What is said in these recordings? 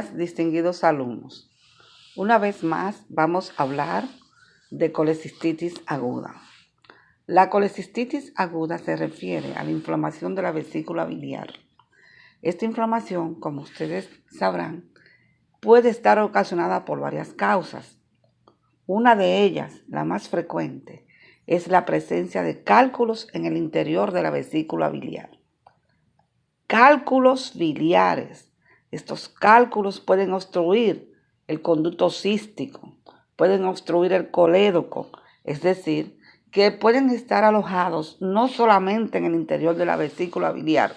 Distinguidos alumnos, una vez más vamos a hablar de colecistitis aguda. La colecistitis aguda se refiere a la inflamación de la vesícula biliar. Esta inflamación, como ustedes sabrán, puede estar ocasionada por varias causas. Una de ellas, la más frecuente, es la presencia de cálculos en el interior de la vesícula biliar. Cálculos biliares. Estos cálculos pueden obstruir el conducto cístico, pueden obstruir el colédoco, es decir, que pueden estar alojados no solamente en el interior de la vesícula biliar,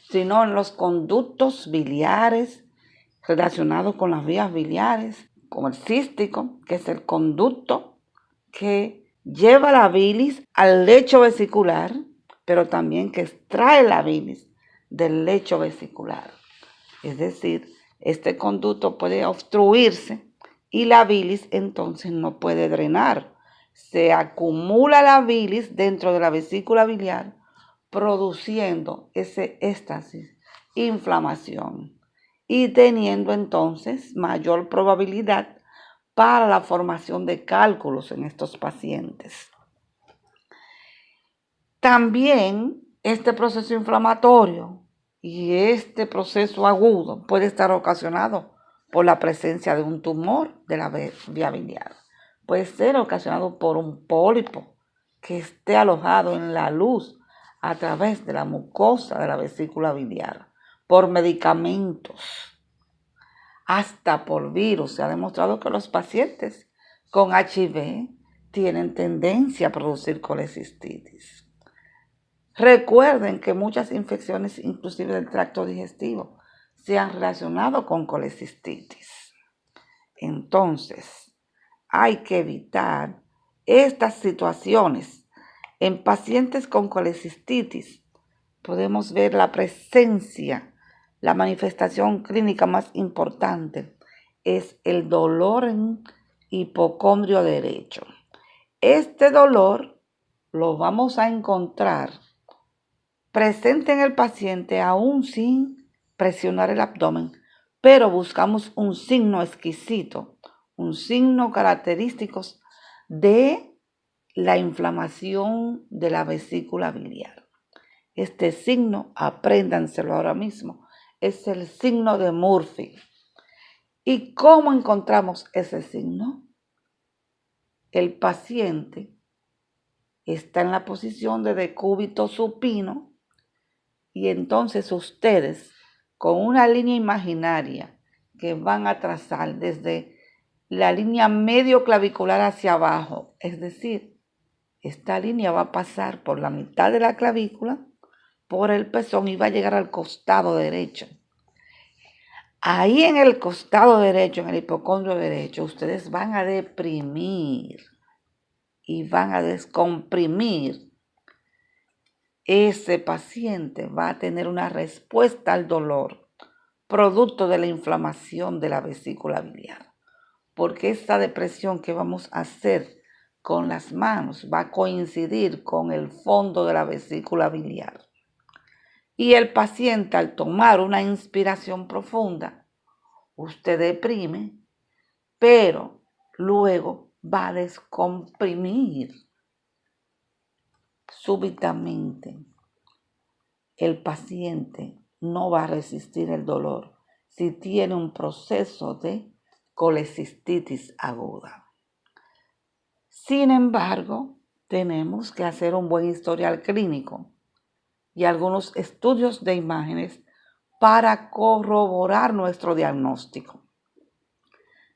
sino en los conductos biliares relacionados con las vías biliares, como el cístico, que es el conducto que lleva la bilis al lecho vesicular, pero también que extrae la bilis del lecho vesicular. Es decir, este conducto puede obstruirse y la bilis entonces no puede drenar. Se acumula la bilis dentro de la vesícula biliar, produciendo ese éxtasis, inflamación, y teniendo entonces mayor probabilidad para la formación de cálculos en estos pacientes. También este proceso inflamatorio y este proceso agudo puede estar ocasionado por la presencia de un tumor de la vía biliar. Puede ser ocasionado por un pólipo que esté alojado en la luz a través de la mucosa de la vesícula biliar, por medicamentos, hasta por virus. Se ha demostrado que los pacientes con HIV tienen tendencia a producir colecistitis. Recuerden que muchas infecciones, inclusive del tracto digestivo, se han relacionado con colecistitis. Entonces, hay que evitar estas situaciones. En pacientes con colecistitis podemos ver la presencia, la manifestación clínica más importante es el dolor en hipocondrio derecho. Este dolor lo vamos a encontrar presente en el paciente aún sin presionar el abdomen, pero buscamos un signo exquisito, un signo característico de la inflamación de la vesícula biliar. Este signo, apréndanselo ahora mismo, es el signo de Murphy. ¿Y cómo encontramos ese signo? El paciente está en la posición de decúbito supino y entonces ustedes con una línea imaginaria que van a trazar desde la línea medio clavicular hacia abajo, es decir, esta línea va a pasar por la mitad de la clavícula, por el pezón y va a llegar al costado derecho. Ahí en el costado derecho, en el hipocondrio derecho, ustedes van a deprimir y van a descomprimir. Ese paciente va a tener una respuesta al dolor producto de la inflamación de la vesícula biliar, porque esta depresión que vamos a hacer con las manos va a coincidir con el fondo de la vesícula biliar. Y el paciente, al tomar una inspiración profunda, usted deprime, pero luego va a descomprimir súbitamente. El paciente no va a resistir el dolor si tiene un proceso de colecistitis aguda. Sin embargo, tenemos que hacer un buen historial clínico y algunos estudios de imágenes para corroborar nuestro diagnóstico.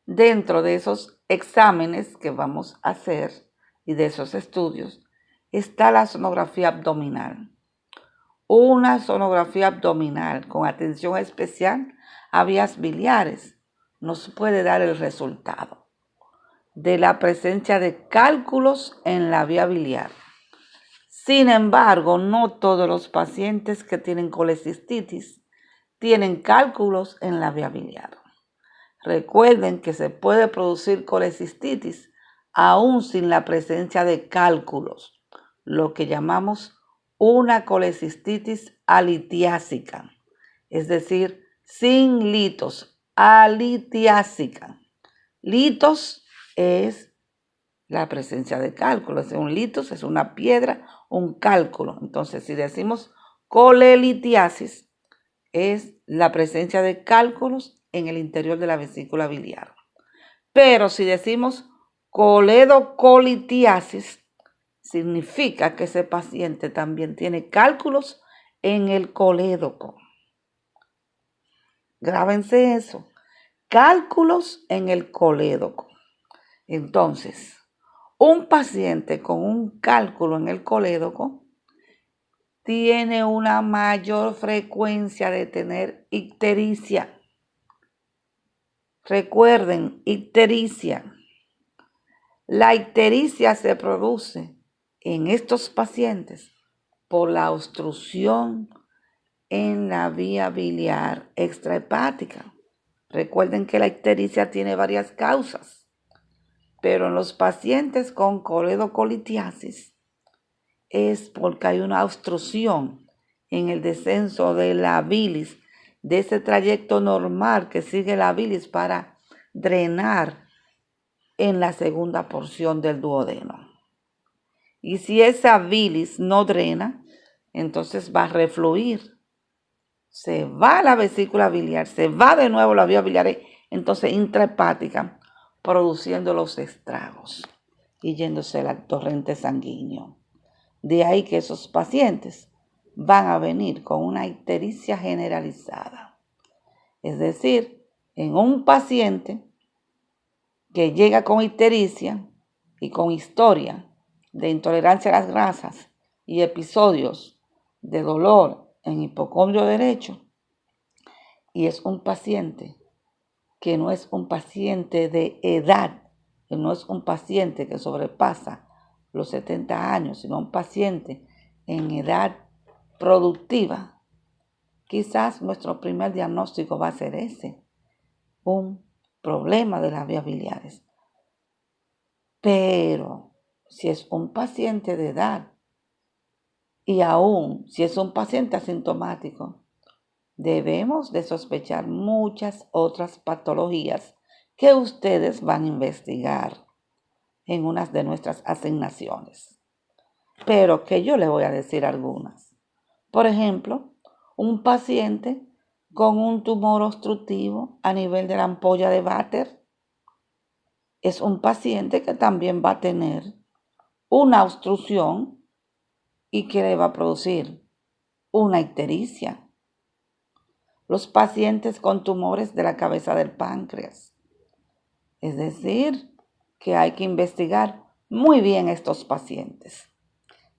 Dentro de esos exámenes que vamos a hacer y de esos estudios está la sonografía abdominal. Una sonografía abdominal con atención especial a vías biliares nos puede dar el resultado de la presencia de cálculos en la vía biliar. Sin embargo, no todos los pacientes que tienen colecistitis tienen cálculos en la vía biliar. Recuerden que se puede producir colecistitis aún sin la presencia de cálculos, lo que llamamos una colecistitis alitiásica, es decir, sin litos, alitiásica. Litos es la presencia de cálculos. Un litos es una piedra, un cálculo. Entonces, si decimos colelitiasis, es la presencia de cálculos en el interior de la vesícula biliar. Pero si decimos coledocolitiasis, significa que ese paciente también tiene cálculos en el colédoco. Grábense eso. Cálculos en el colédoco. Entonces, un paciente con un cálculo en el colédoco tiene una mayor frecuencia de tener ictericia. Recuerden, ictericia. La ictericia se produce en estos pacientes por la obstrucción en la vía biliar extrahepática. Recuerden que la ictericia tiene varias causas, pero en los pacientes con coledocolitiasis es porque hay una obstrucción en el descenso de la bilis, de ese trayecto normal que sigue la bilis para drenar en la segunda porción del duodeno. Y si esa bilis no drena, entonces va a refluir. Se va a la vesícula biliar, se va de nuevo la vía biliar, entonces intrahepática, produciendo los estragos y yéndose al torrente sanguíneo. De ahí que esos pacientes van a venir con una ictericia generalizada. Es decir, en un paciente que llega con ictericia y con historia de intolerancia a las grasas y episodios de dolor en hipocondrio derecho, y es un paciente que no es un paciente de edad, que no es un paciente que sobrepasa los 70 años, sino un paciente en edad productiva, quizás nuestro primer diagnóstico va a ser ese, un problema de las vías biliares. Pero si es un paciente de edad y aún si es un paciente asintomático, debemos de sospechar muchas otras patologías que ustedes van a investigar en unas de nuestras asignaciones. Pero que yo les voy a decir algunas. Por ejemplo, un paciente con un tumor obstructivo a nivel de la ampolla de Vater es un paciente que también va a tener una obstrucción y que le va a producir una ictericia. Los pacientes con tumores de la cabeza del páncreas. Es decir, que hay que investigar muy bien estos pacientes.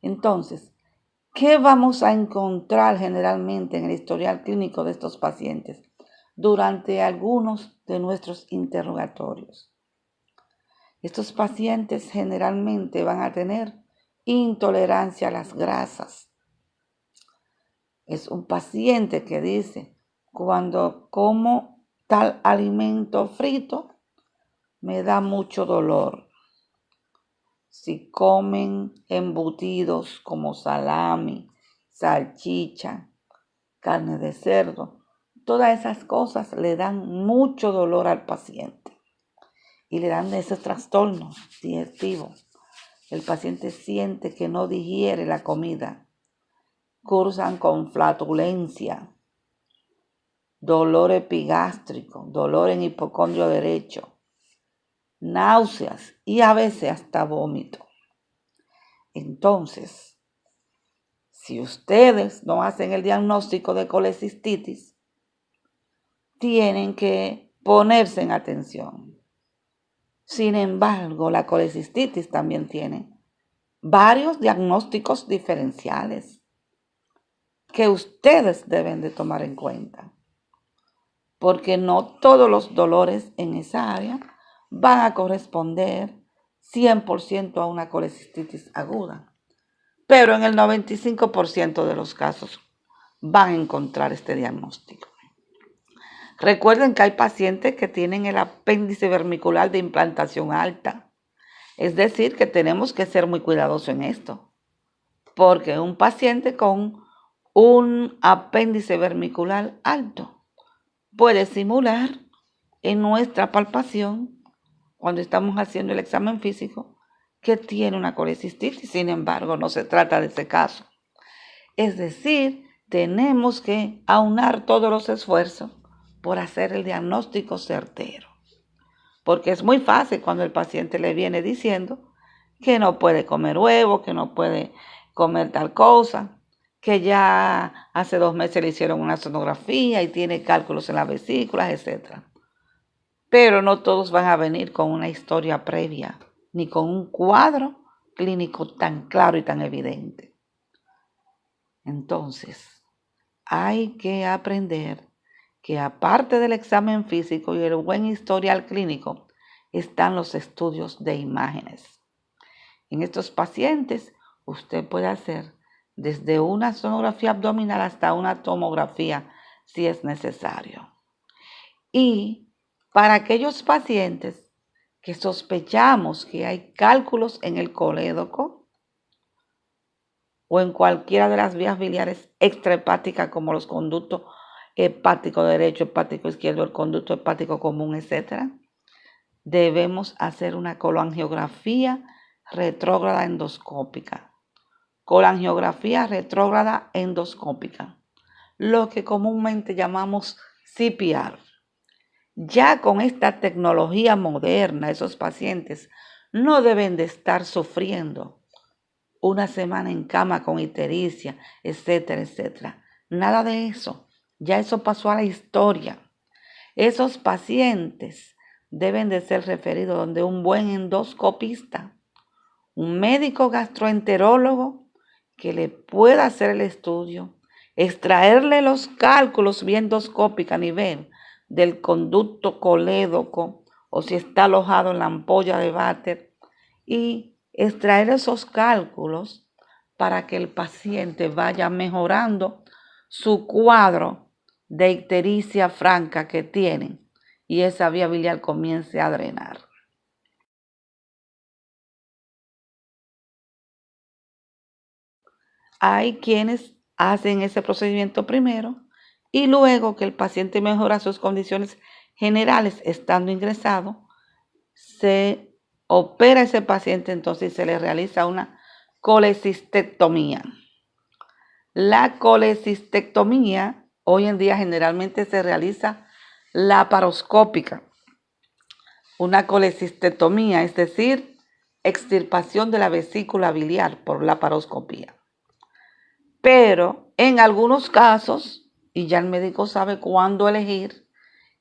Entonces, ¿qué vamos a encontrar generalmente en el historial clínico de estos pacientes durante algunos de nuestros interrogatorios? Estos pacientes generalmente van a tener intolerancia a las grasas. Es un paciente que dice, cuando como tal alimento frito, me da mucho dolor. Si comen embutidos como salami, salchicha, carne de cerdo, todas esas cosas le dan mucho dolor al paciente y le dan esos trastornos digestivos. El paciente siente que no digiere la comida, cursan con flatulencia, dolor epigástrico, dolor en hipocondrio derecho, náuseas y a veces hasta vómito. Entonces, si ustedes no hacen el diagnóstico de colecistitis, tienen que ponerse en atención. Sin embargo, la colecistitis también tiene varios diagnósticos diferenciales que ustedes deben de tomar en cuenta, porque no todos los dolores en esa área van a corresponder 100% a una colecistitis aguda, pero en el 95% de los casos van a encontrar este diagnóstico. Recuerden que hay pacientes que tienen el apéndice vermicular de implantación alta, es decir, que tenemos que ser muy cuidadosos en esto, porque un paciente con un apéndice vermicular alto puede simular en nuestra palpación cuando estamos haciendo el examen físico que tiene una colecistitis. Sin embargo, no se trata de ese caso. Es decir, tenemos que aunar todos los esfuerzos por hacer el diagnóstico certero. Porque es muy fácil cuando el paciente le viene diciendo que no puede comer huevo, que no puede comer tal cosa, que ya hace 2 meses le hicieron una sonografía y tiene cálculos en las vesículas, etc. Pero no todos van a venir con una historia previa, ni con un cuadro clínico tan claro y tan evidente. Entonces, hay que aprender que aparte del examen físico y el buen historial clínico, están los estudios de imágenes. En estos pacientes, usted puede hacer desde una sonografía abdominal hasta una tomografía si es necesario. Y para aquellos pacientes que sospechamos que hay cálculos en el colédoco o en cualquiera de las vías biliares extrahepáticas como los conductos hepático derecho, hepático izquierdo, el conducto hepático común, etc., debemos hacer una colangiografía retrógrada endoscópica. Colangiografía retrógrada endoscópica, lo que comúnmente llamamos CPR. Ya con esta tecnología moderna, esos pacientes no deben de estar sufriendo una semana en cama con ictericia, etcétera, etcétera. Nada de eso. Ya eso pasó a la historia. Esos pacientes deben de ser referidos donde un buen endoscopista, un médico gastroenterólogo que le pueda hacer el estudio, extraerle los cálculos vía endoscópica a nivel del conducto colédoco o si está alojado en la ampolla de váter y extraer esos cálculos para que el paciente vaya mejorando su cuadro de ictericia franca que tienen y esa vía biliar comience a drenar. Hay quienes hacen ese procedimiento primero y luego que el paciente mejora sus condiciones generales estando ingresado, se opera a ese paciente entonces y se le realiza una colecistectomía. La colecistectomía hoy en día generalmente se realiza laparoscópica. Una colecistectomía, es decir, extirpación de la vesícula biliar por laparoscopía. Pero en algunos casos, y ya el médico sabe cuándo elegir,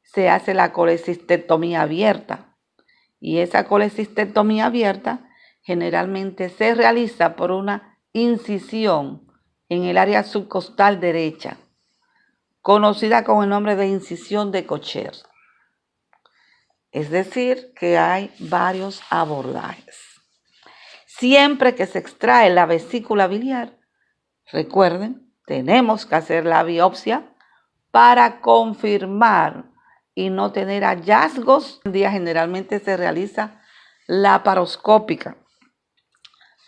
se hace la colecistectomía abierta. Y esa colecistectomía abierta generalmente se realiza por una incisión en el área subcostal derecha, conocida con el nombre de incisión de Kocher. Es decir, que hay varios abordajes. Siempre que se extrae la vesícula biliar, recuerden, tenemos que hacer la biopsia para confirmar y no tener hallazgos. Hoy en día generalmente se realiza laparoscópica,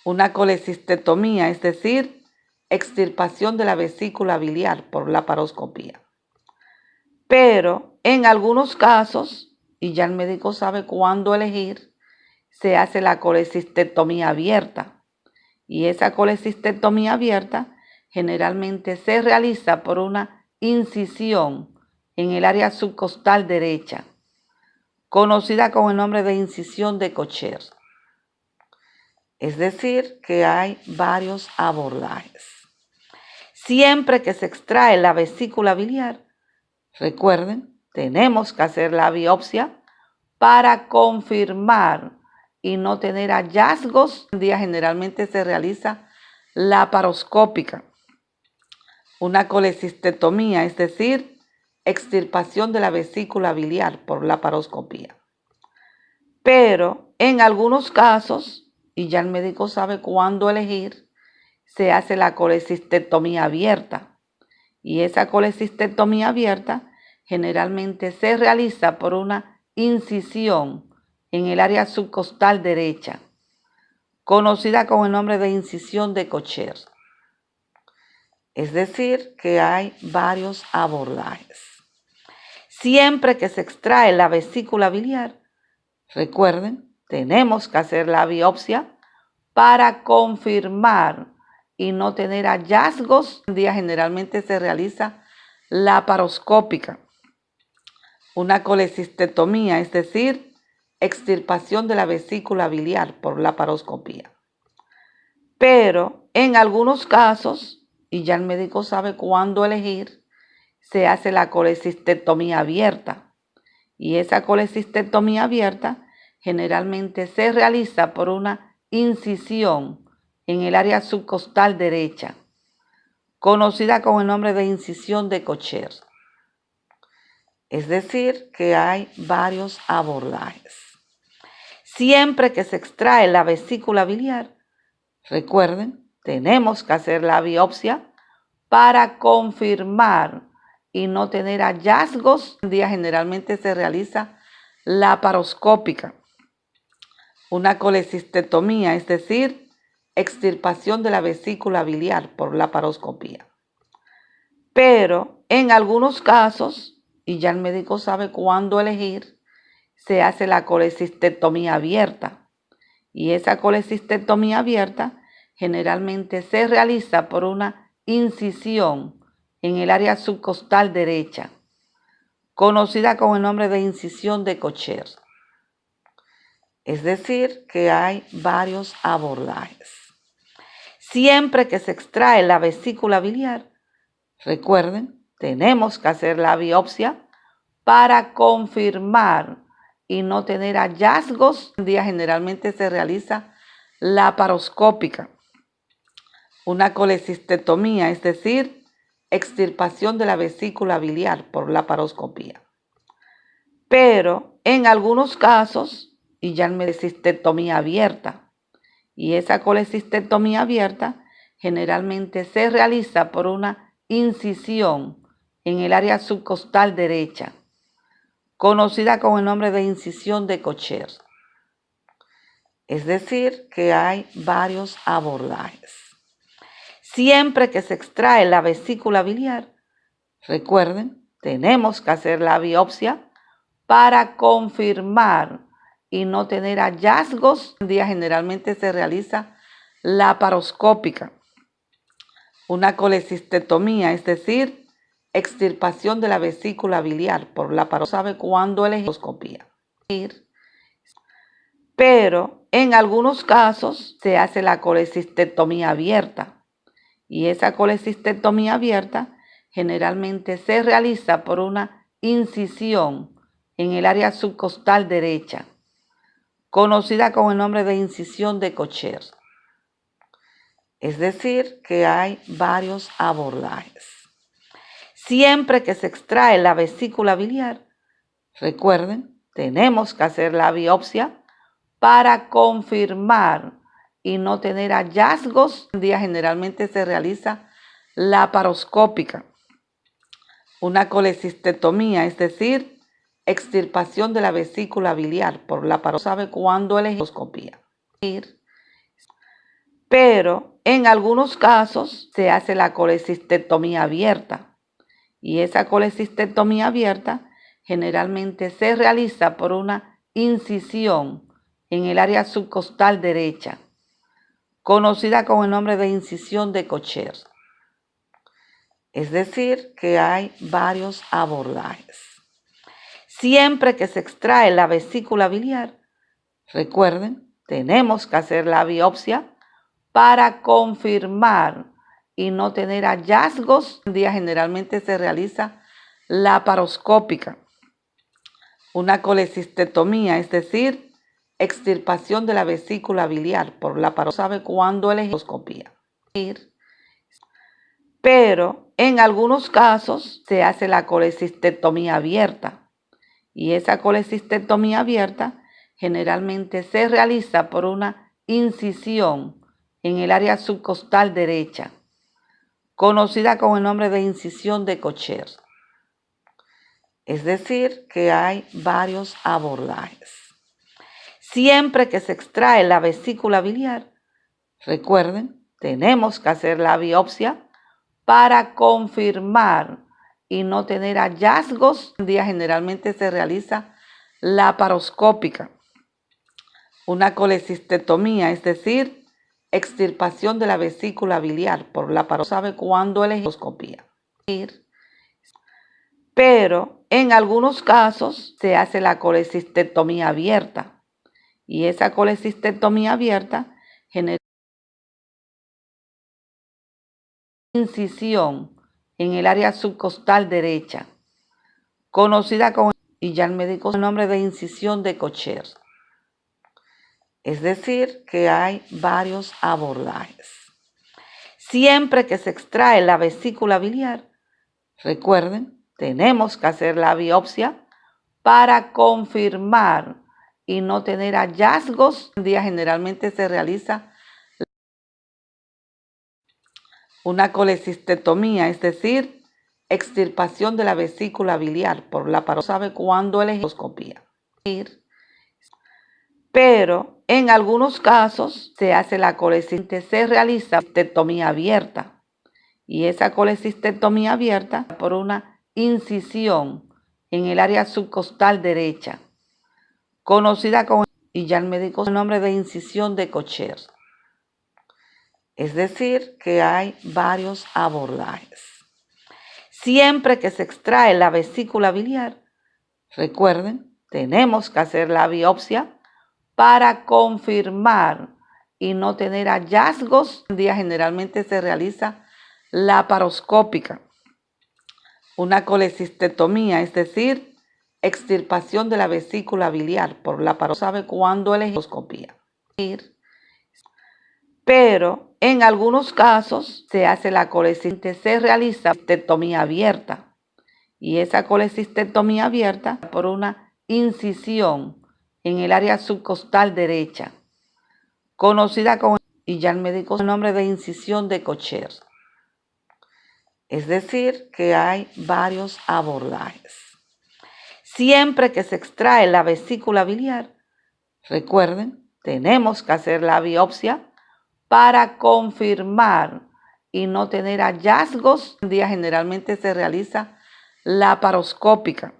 una colecistectomía, es decir, extirpación de la vesícula biliar por laparoscopía. Pero en algunos casos, y ya el médico sabe cuándo elegir, se hace la colecistectomía abierta. Y esa colecistectomía abierta generalmente se realiza por una incisión en el área subcostal derecha, conocida con el nombre de incisión de Kocher. Es decir, que hay varios abordajes. Siempre que se extrae la vesícula biliar, recuerden, tenemos que hacer la biopsia para confirmar y no tener hallazgos. Hoy en día generalmente se realiza laparoscópica, una colecistectomía, es decir, extirpación de la vesícula biliar por laparoscopía. Pero en algunos casos, y ya el médico sabe cuándo elegir, se hace la colecistectomía abierta. Y esa colecistectomía abierta generalmente se realiza por una incisión en el área subcostal derecha, conocida con el nombre de incisión de Kocher. Es decir, que hay varios abordajes. Siempre que se extrae la vesícula biliar, recuerden, tenemos que hacer la biopsia para confirmar y no tener hallazgos. Un día generalmente se realiza laparoscópica, una colecistectomía, es decir, extirpación de la vesícula biliar por laparoscopía. Pero en algunos casos, y ya el médico sabe cuándo elegir, se hace la colecistectomía abierta. Y esa colecistectomía abierta generalmente se realiza por una incisión en el área subcostal derecha, conocida con el nombre de incisión de Kocher. Es decir, que hay varios abordajes. Siempre que se extrae la vesícula biliar, recuerden, tenemos que hacer la biopsia para confirmar y no tener hallazgos. Un día generalmente se realiza laparoscópica, una colecistectomía, es decir, extirpación de la vesícula biliar por laparoscopía. Pero en algunos casos, y ya el médico sabe cuándo elegir, se hace la colecistectomía abierta. Y esa colecistectomía abierta generalmente se realiza por una incisión en el área subcostal derecha, conocida con el nombre de incisión de Kocher. Es decir, que hay varios abordajes. Siempre que se extrae la vesícula biliar, recuerden, tenemos que hacer la biopsia para confirmar y no tener hallazgos. Un día generalmente se realiza laparoscópica, una colecistectomía, es decir, extirpación de la vesícula biliar por laparoscopía. Pero en algunos casos, y ya el colecistectomía abierta, y esa colecistectomía abierta generalmente se realiza por una incisión en el área subcostal derecha, conocida con el nombre de incisión de Kocher. Es decir, que hay varios abordajes. Siempre que se extrae la vesícula biliar, recuerden, tenemos que hacer la biopsia para confirmar y no tener hallazgos. Un día generalmente se realiza laparoscópica, una colecistectomía, es decir, extirpación de la vesícula biliar por laparoscopía. ¿Sabe cuándo elegir? Pero en algunos casos se hace la colecistectomía abierta. Y esa colecistectomía abierta generalmente se realiza por una incisión en el área subcostal derecha, conocida con el nombre de incisión de Kocher. Es decir, que hay varios abordajes. Siempre que se extrae la vesícula biliar, recuerden, tenemos que hacer la biopsia para confirmar y no tener hallazgos. Un día generalmente se realiza laparoscópica, una colecistectomía, es decir, extirpación de la vesícula biliar por laparoscopía. ¿Sabe cuándo elegir? Pero en algunos casos se hace la colecistectomía abierta. Y esa colecistectomía abierta generalmente se realiza por una incisión en el área subcostal derecha, conocida con el nombre de incisión de Kocher. Es decir, que hay varios abordajes. Siempre que se extrae la vesícula biliar, recuerden, tenemos que hacer la biopsia para confirmar y no tener hallazgos. Un día generalmente se realiza laparoscópica, una colecistectomía, es decir, extirpación de la vesícula biliar por laparoscopía. ¿Sabe cuándo elegir? Pero en algunos casos se hace la colecistectomía abierta. Y esa colecistectomía abierta generalmente se realiza por una incisión en el área subcostal derecha, conocida con el nombre de incisión de Kocher. Es decir, que hay varios abordajes. Siempre que se extrae la vesícula biliar, recuerden, tenemos que hacer la biopsia para confirmar y no tener hallazgos. Un día generalmente se realiza laparoscópica, una colecistectomía, es decir, extirpación de la vesícula biliar por laparoscopía. ¿Sabe cuándo elegir endoscopía? Pero en algunos casos se hace la colecistectomía abierta y esa colecistectomía abierta genera incisión en el área subcostal derecha, conocida como, y ya el médico usa el nombre de incisión de Kocher. Es decir, que hay varios abordajes. Siempre que se extrae la vesícula biliar, recuerden, tenemos que hacer la biopsia para confirmar y no tener hallazgos. Un día generalmente se realiza una colecistectomía, es decir, extirpación de la vesícula biliar por laparoscopía. ¿Sabe cuándo elegir endoscopía? Pero en algunos casos se hace la colecistectomía, se realiza colecistectomía abierta y esa colecistectomía abierta por una incisión en el área subcostal derecha, conocida como, y ya el médico usa el nombre de incisión de Kocher. Es decir, que hay varios abordajes. Siempre que se extrae la vesícula biliar, recuerden, tenemos que hacer la biopsia para confirmar y no tener hallazgos. Un día generalmente se realiza laparoscópica, una colecistectomía, es decir, extirpación de la vesícula biliar por laparoscopía. ¿Sabe cuándo elegir endoscopía? Pero en algunos casos se hace la colecistectomía, se realiza colecistectomía abierta y esa colecistectomía abierta por una incisión en el área subcostal derecha, conocida como, y ya el médico usa el nombre de incisión de Kocher. Es decir, que hay varios abordajes. Siempre que se extrae la vesícula biliar, recuerden, tenemos que hacer la biopsia para confirmar y no tener hallazgos. Un día generalmente se realiza laparoscópica,